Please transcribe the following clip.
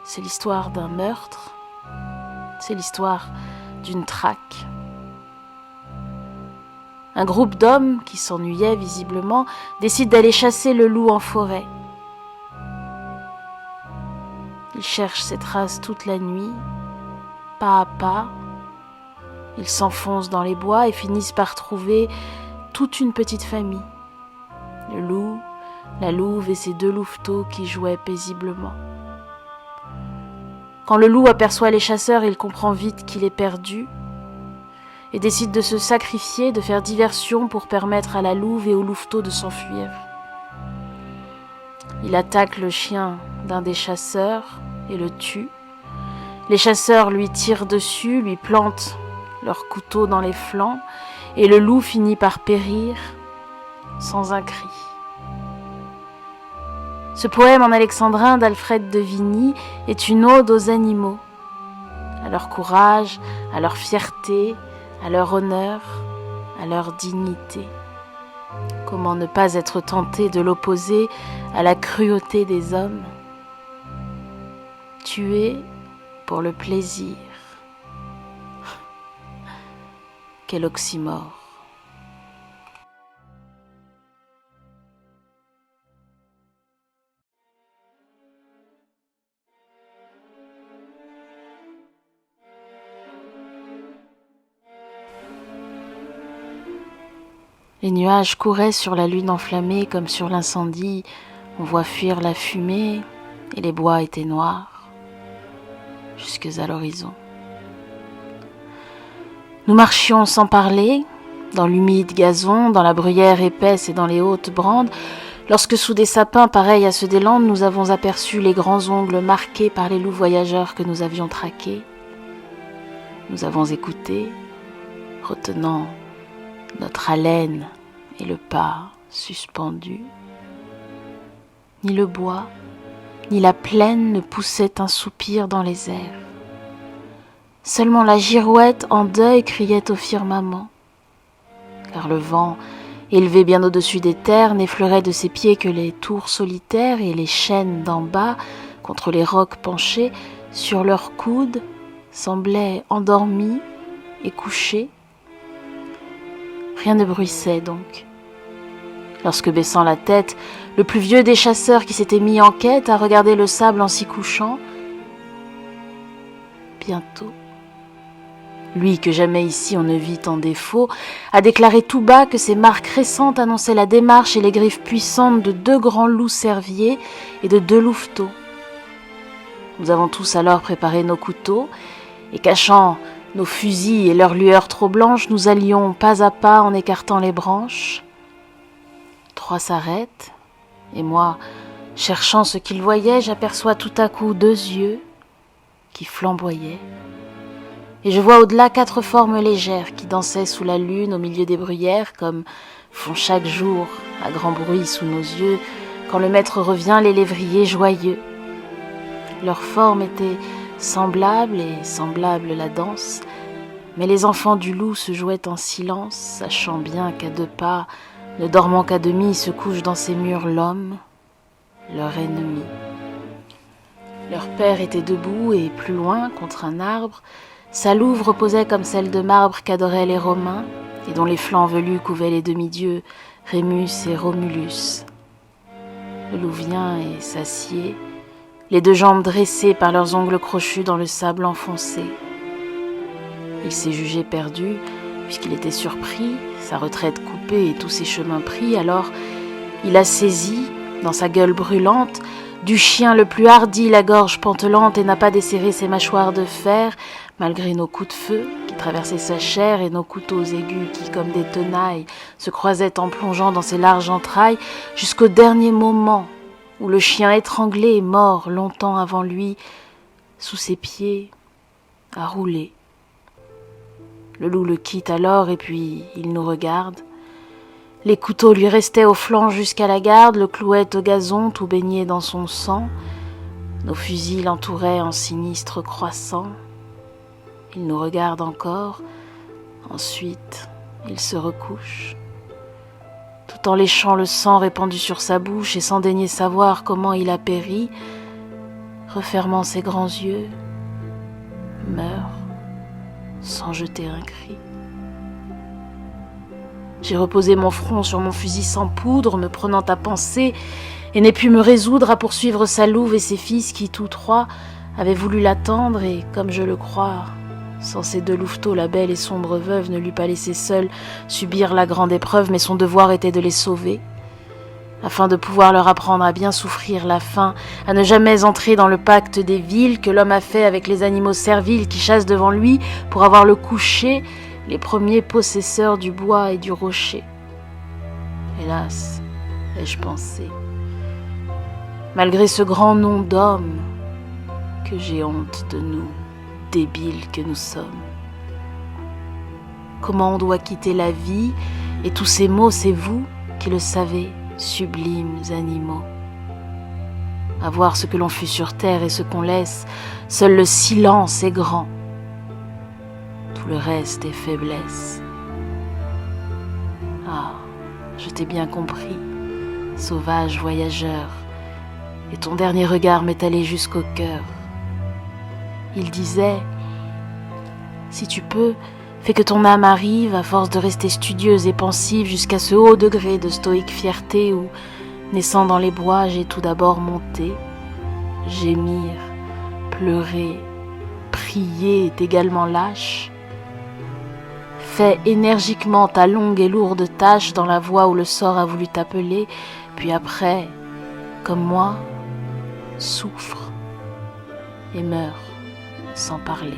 c'est l'histoire d'un meurtre, c'est l'histoire d'une traque. Un groupe d'hommes, qui s'ennuyaient visiblement, décide d'aller chasser le loup en forêt. Ils cherchent ses traces toute la nuit, pas à pas. Ils s'enfoncent dans les bois et finissent par trouver toute une petite famille. Le loup, la louve et ses 2 louveteaux qui jouaient paisiblement. Quand le loup aperçoit les chasseurs, il comprend vite qu'il est perdu et décide de se sacrifier, de faire diversion pour permettre à la louve et au louveteau de s'enfuir. Il attaque le chien d'un des chasseurs et le tue. Les chasseurs lui tirent dessus, lui plantent leurs couteaux dans les flancs et le loup finit par périr sans un cri. Ce poème en alexandrin d'Alfred de Vigny est une ode aux animaux, à leur courage, à leur fierté, à leur honneur, à leur dignité. Comment ne pas être tenté de l'opposer à la cruauté des hommes? Tuer pour le plaisir. Quel oxymore. Les nuages couraient sur la lune enflammée comme sur l'incendie. On voit fuir la fumée et les bois étaient noirs jusque à l'horizon. Nous marchions sans parler, dans l'humide gazon, dans la bruyère épaisse et dans les hautes brandes, lorsque sous des sapins pareils à ceux des Landes, nous avons aperçu les grands ongles marqués par les loups voyageurs que nous avions traqués. Nous avons écouté, retenant notre haleine et le pas suspendu. Ni le bois, ni la plaine ne poussaient un soupir dans les airs. Seulement la girouette en deuil criait au firmament, car le vent, élevé bien au-dessus des terres, n'effleurait de ses pieds que les tours solitaires et les chênes d'en bas, contre les rocs penchés, sur leurs coudes, semblaient endormis et couchés. Rien ne bruissait donc. Lorsque, baissant la tête, le plus vieux des chasseurs qui s'était mis en quête à regarder le sable en s'y couchant, bientôt, lui que jamais ici on ne vit en défaut, a déclaré tout bas que ces marques récentes annonçaient la démarche et les griffes puissantes de 2 grands loups cerviers et de 2 louveteaux. Nous avons tous alors préparé nos couteaux et, cachant nos fusils et leurs lueurs trop blanches, nous allions pas à pas en écartant les branches. 3 s'arrêtent, et moi, cherchant ce qu'ils voyaient, j'aperçois tout à coup 2 yeux qui flamboyaient. Et je vois au-delà 4 formes légères qui dansaient sous la lune au milieu des bruyères, comme font chaque jour, à grand bruit sous nos yeux, quand le maître revient, les lévriers joyeux. Leurs formes étaient semblables et semblable la danse, mais les enfants du loup se jouaient en silence, sachant bien qu'à 2 pas, ne dormant qu'à demi, se couche dans ces murs l'homme, leur ennemi. Leur père était debout et plus loin, contre un arbre, sa louve reposait comme celle de marbre qu'adoraient les Romains et dont les flancs velus couvaient les demi-dieux Rémus et Romulus. Le loup vient et s'assied, les 2 jambes dressées par leurs ongles crochus dans le sable enfoncé. Il s'est jugé perdu, puisqu'il était surpris, sa retraite coupée et tous ses chemins pris, alors il a saisi, dans sa gueule brûlante, du chien le plus hardi la gorge pantelante et n'a pas desserré ses mâchoires de fer, malgré nos coups de feu qui traversaient sa chair et nos couteaux aigus qui, comme des tenailles, se croisaient en plongeant dans ses larges entrailles, jusqu'au dernier moment où le chien étranglé est mort longtemps avant lui, sous ses pieds, à rouler. Le loup le quitte alors et puis il nous regarde. Les couteaux lui restaient au flanc jusqu'à la garde, le clouaient au gazon tout baigné dans son sang. Nos fusils l'entouraient en sinistre croissant. Il nous regarde encore, ensuite il se recouche, tout en léchant le sang répandu sur sa bouche et sans daigner savoir comment il a péri, refermant ses grands yeux, meurt sans jeter un cri. J'ai reposé mon front sur mon fusil sans poudre, me prenant à penser, et n'ai pu me résoudre à poursuivre sa louve et ses fils qui, tous trois, avaient voulu l'attendre et, comme je le crois, sans ces deux louveteaux, la belle et sombre veuve ne l'eût pas laissé seule subir la grande épreuve, mais son devoir était de les sauver, afin de pouvoir leur apprendre à bien souffrir la faim, à ne jamais entrer dans le pacte des villes que l'homme a fait avec les animaux serviles qui chassent devant lui pour avoir le coucher, les premiers possesseurs du bois et du rocher. Hélas, ai-je pensé, malgré ce grand nom d'homme, que j'ai honte de nous, débiles que nous sommes. Comment on doit quitter la vie, et tous ces mots, c'est vous qui le savez, sublimes animaux. À voir ce que l'on fut sur terre et ce qu'on laisse, seul le silence est grand. Tout le reste est faiblesse. Ah, je t'ai bien compris, sauvage voyageur, et ton dernier regard m'est allé jusqu'au cœur. Il disait, si tu peux, fais que ton âme arrive, à force de rester studieuse et pensive, jusqu'à ce haut degré de stoïque fierté où, naissant dans les bois, j'ai tout d'abord monté. Gémir, pleurer, prier est également lâche. Fais énergiquement ta longue et lourde tâche dans la voie où le sort a voulu t'appeler, puis après, comme moi, souffre et meurs sans parler.